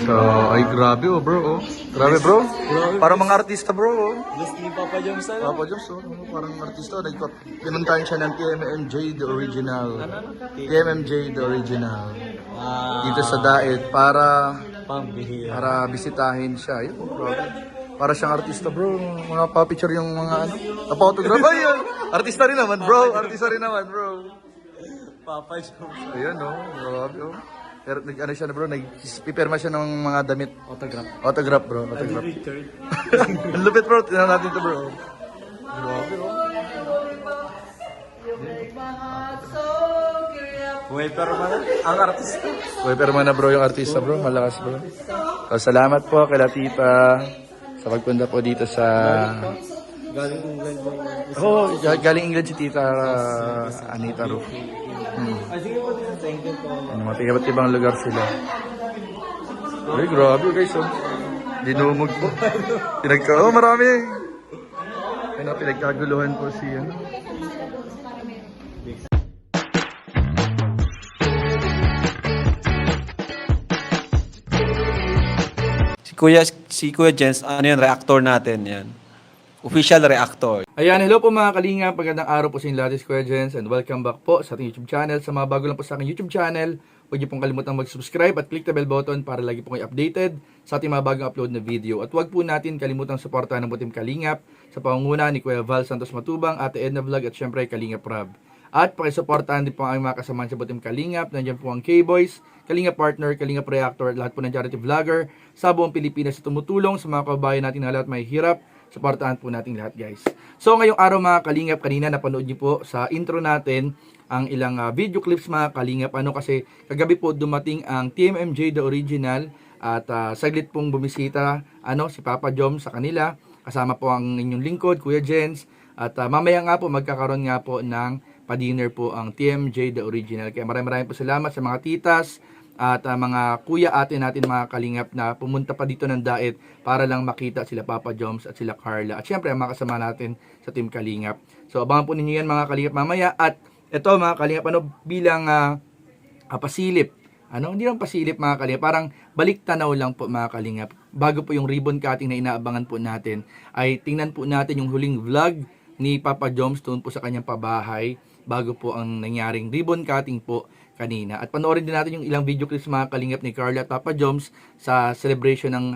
So, ay grabe oh bro oh. Grabe bro. Parang mga artista bro oh. Gusto ni Papa Joms Papa Joms oh. Parang artista. Pinuntahan siya ng TMMJ The Original. TMMJ The Original. Dito sa Daet para bisitahin siya. Ayun, grabe. Para siyang artista bro. Mga pa-picture yung mga ano. Pa-photograph. Ayun. Artista rin naman bro. Artista rin naman bro. Papa Joms. Ayan oh. Grabe oh. Pero ano siya na bro, nagpipirma siya ng mga damit. Autograph bro, autograph. Ang lupit bro, tingnan natin ito bro. Grabe bro. Buhay pero man ang artista. Uy, pero man na bro yung artista bro, malakas bro. So, salamat po kay Tita sa pagpunta po dito sa... Galing England. Galing England si Tita Anita Ru. Sige po, thank you po. Mga iba't ibang lugar sila. Ay, grabe guys oh. Dinumog po. Marami. Ano, pinagkaguluhan po si ano. Si Kuya Jens, ano yan, reactor natin yan. Official reactor. Ayan, hello po mga kalinga. Pagandang araw po sa inyo lahat, Kuya Jens, and welcome back po sa ating YouTube channel. Sa mga bago lang po sa aking YouTube channel, huwag niyo pong kalimutang mag-subscribe at click the bell button para lagi po kayo updated sa ating mga bagong upload na video. At huwag po natin kalimutang suportahan ng Butim Kalingap sa pangunguna ni Kuya Val Santos Matubang, Ate Edna Vlog at syempre Kalingap Rob. At pakisuportahan din po ang mga kasamahan sa Butim Kalingap. Nandiyan po ang K-Boys, Kalingap Partner, Kalingap Reactor at lahat po ng charity vlogger sa buong Pilipinas na tumutulong sa mga kababayan natin na lahat may hirap. Suportahan po natin lahat guys. So ngayong araw mga Kalingap, kanina napanood niyo po sa intro natin ang ilang video clips mga Kalingap. Ano kasi kagabi po dumating ang TMMJ The Original at saglit pong bumisita si Papa Joms sa kanila. Kasama po ang inyong lingkod, Kuya Jens. At mamaya nga po magkakaroon nga po ng pa-dinner po ang TMJ The Original. Kaya maraming po salamat sa mga titas at mga kuya ate natin mga Kalingap na pumunta pa dito ng Daet para lang makita sila Papa Joms at sila Carla. At syempre ang mga kasama natin sa Team Kalingap. So abangan po ninyo yan mga Kalingap mamaya. At ito mga Kalingap bilang pasilip. Hindi lang pasilip mga Kalingap. Parang balik tanaw lang po mga Kalingap. Bago po yung ribbon cutting na inaabangan po natin ay tingnan po natin yung huling vlog ni Papa Joms doon po sa kanyang pabahay bago po ang nangyaring ribbon cutting po kanina. At panoorin din natin yung ilang video clips mga Kalingap ni Carla at Papa Joms sa celebration ng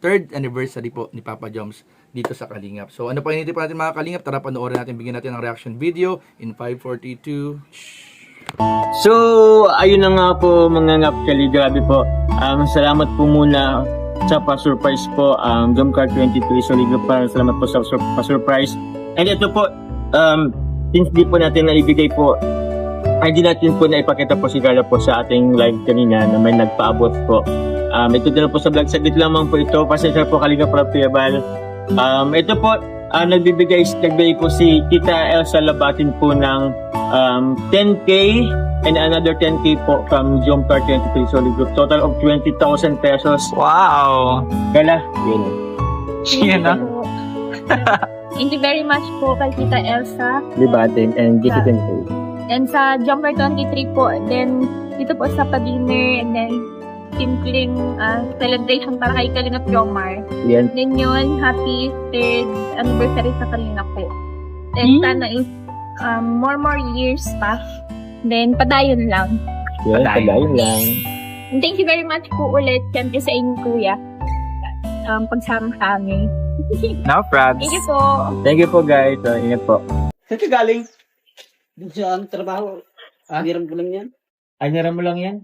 3rd anniversary po ni Papa Joms dito sa Kalingap. So ano pa hinihintay pa natin mga Kalingap? Tara panoorin natin, bigyan natin ng reaction video in 542. So, ayun na nga po mga ngapkali, grabe po. Salamat po muna sa pa-surprise po Jomcar 23. So, salamat po sa pa-surprise. And ito po, since di po natin naibigay po, ay di natin po naipakita po si Carla po sa ating live kanina na may nagpaabot po. Ito din po sa vlog, saglit lamang po ito. Pasensya po Kalingap Rob Tuyabal. Ito po, nagbibigay po si Tita Elsa Labatin po ng 10K and another 10K po from Jomcar 23 Solid Group. Total of 20,000 pesos. Wow! Carla, yun. Yan na. Thank you very much po kay Tita Elsa. Libatin and give it 10K. And sa Jomcar 23 po, then dito po sa pa-dinner, and then simpleng celebration para kay Kalingap Jomar. Yan. Then yun, happy 3rd anniversary sa Kalingap po. And sana is more years pa. Then padayon lang. Yan, padayon lang. And thank you very much po ulit, siyempre sa inyong kuya. Pagsama sa amin. No props. Thank you po. Thank you po guys. So, ingat po. Saan ka galing? Doon sa trabaho. Hiram ko lang yan. Ay, naram mo lang yan?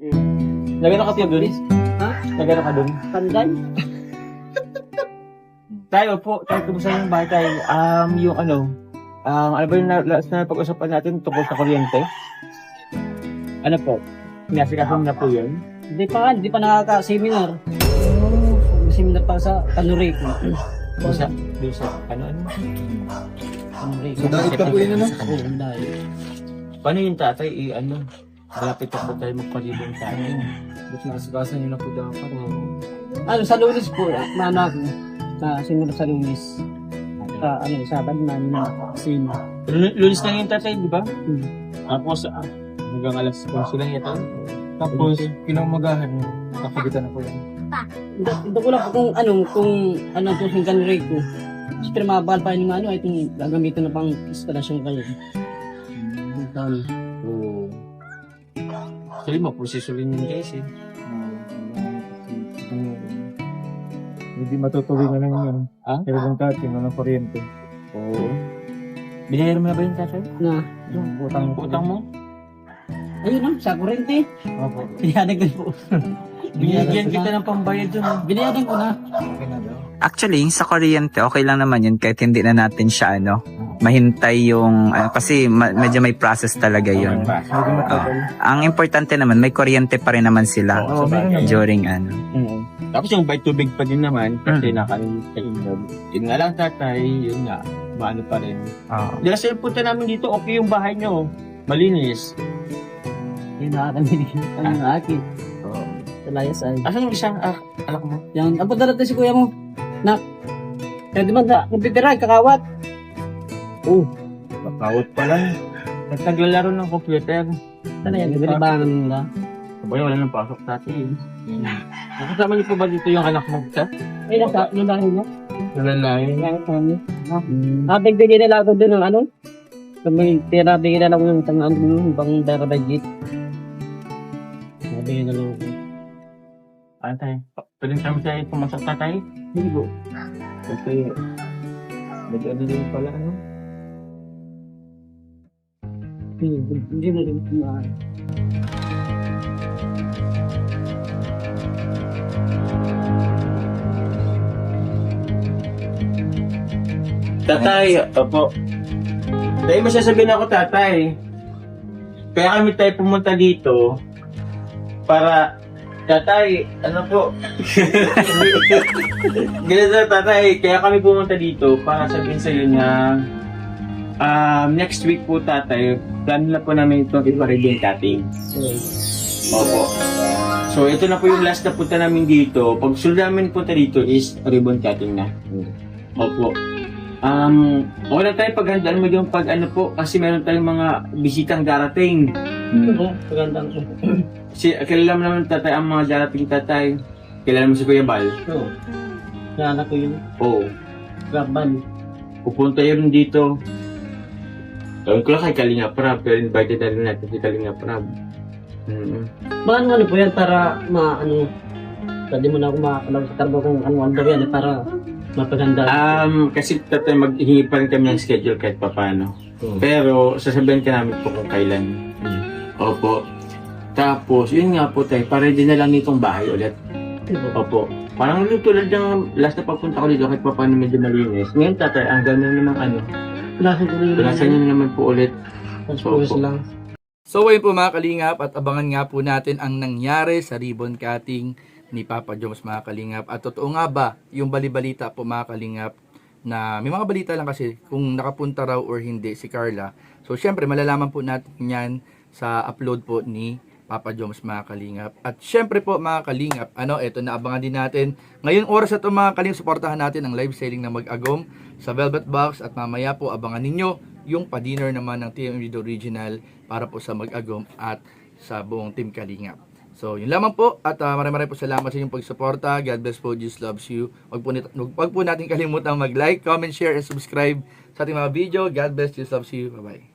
Nagano ka po dun? Ha? Nagano ka dun? Pandan? Tayo po, kumusta yung batay? Yung ano ba yung last na pag-usapan natin tungkol sa kuryente? Ano po? Pinasikasan na po yun? Hindi pa nakaka-seminar. Seminar pa sa Tanurico. Doon sa, ano? Tanurico. So dahil pa po yun ano? Oo, dahil. Paano yung tatay, malapit na po tayo magpalibong tayo. Ba't nasikasan nyo na po dapat? Sa Lunes po, mana ako. Seminar sa Lunes. Sabad na seminar. Lunes lang yung tatay, di ba? Tapos hanggang alas 11 lang ito. Tapos, kinamagahan, nakagitan na po yan. Ito ko lang kung ano ang tusing rate ko. Siyempre mabahal pa yung ano, itong gagamitin na pang instalasyon kayo. Oo. Actually, maproseso rin yun guys eh. Hindi matutuloy na lang yun. Ah? Pero kung cutting, walang kuryente. Oo. Binayaran mo na ba yun, tatay? Na, Yung Utang mo? ayun lang, sa kurente. Opo. Binayadan ko po. Binigyan kita ng pambayad dun. Binayadan ko na. Okay na daw. Actually, sa kuryente, okay lang naman yun kahit hindi na natin siya, mahintay yung, kasi medyo may process talaga yun. Hindi matagal. Ang importante naman, may kuryente pa rin naman sila Oo, meron naman. during Tapos yung by tubig pa din naman, kasi nakalimutan. Yun nga lang tatay, yun nga, maano pa rin. Dahil sa punta namin dito, okay yung bahay nyo. Malinis. Yung nakakamilig. Ano yung akin. Sa layas ay. Asan yung isang anak mo? Yan, ang punta natin si kuya mo. Nak. Kaya di ba na, nagpipira, kakawat. Makawat pa lang. Nagtaglalaro ng computer. Sana yan, nagalibangan nila. Sabay, wala nang pasok dati eh. Nakasama niyo po ba dito yung anak mo? Ay, nasa, lulahin niya. Nalalay. Kaya kami. Bigyan nila ako dun ng ano. Kung tira, bigyan na lang yung isang pang dara budget. Bigyan na lang ako. Tatay, pwede kami tayo pumasok tatay? Hindi po. Kasi, nag-ano din pala ano? Hindi na rin kumaan. Tatay, opo. Tay, masasabihin ako tatay. Kaya kami tayo pumunta dito para tatay, ano po? Ganito tatay, kaya kami pumunta dito para sabihin sa iyo na next week po tatay, plan na po namin itong ribbon cutting. Opo. So ito na po yung last na punta namin dito. Pag sunod namin punta dito is ribbon cutting na. Opo. Okay na tayo paghandaan mo yung pag ano po kasi meron tayong mga bisitang darating. Oo, pagandang ko. Kilala mo naman tatay ang mga darating tatay. Kilala mo si Kuya Bal? Oo. Naanak ko yun. Oo. Graban. Pupunta yun dito. Tawag ko lang kay Kalinga Prab, pero invited na rin natin si Kalinga Prab. Baka ano po yan para pwede mo na ako makakalang sa trabaho kung ano daw yan para mapaganda. Kasi tatay maghihingi pa rin kami ng schedule kahit paano. Pero sasabihin ka namin po kung kailan. Opo. Tapos, yun nga po tayo, pa-ready na lang nitong bahay ulit. Opo. Parang yung tulad ng last na pagpunta ko dito kahit paano medyo malinis. Ngayon tatay, ang gano'n naman Plasan ko rin Plasan nyo naman po ulit. Transpose Opo. lang. So ayun po mga kalingap at abangan nga po natin ang nangyari sa ribbon cutting ni Papa Joms mga kalingap. At totoo nga ba yung balibalita po mga kalingap na may mga balita lang kasi kung nakapunta raw or hindi si Carla. So syempre malalaman po natin yan sa upload po ni Papa Joms mga kalingap. At syempre po mga kalingap, eto na abangan din natin. Ngayong oras na ito mga kalingap, suportahan natin ang live selling na Mag-Agom sa Velvet Box at mamaya po abangan ninyo yung pa-dinner naman ng TMD Original para po sa Mag-Agom at sa buong Team Kalingap. So, yun lamang po at maraming po salamat sa inyong pagsuporta. God bless po, Jesus loves you. Wag po natin kalimutang mag-like, comment, share, and subscribe sa ating mga video. God bless, Jesus loves you. Bye-bye.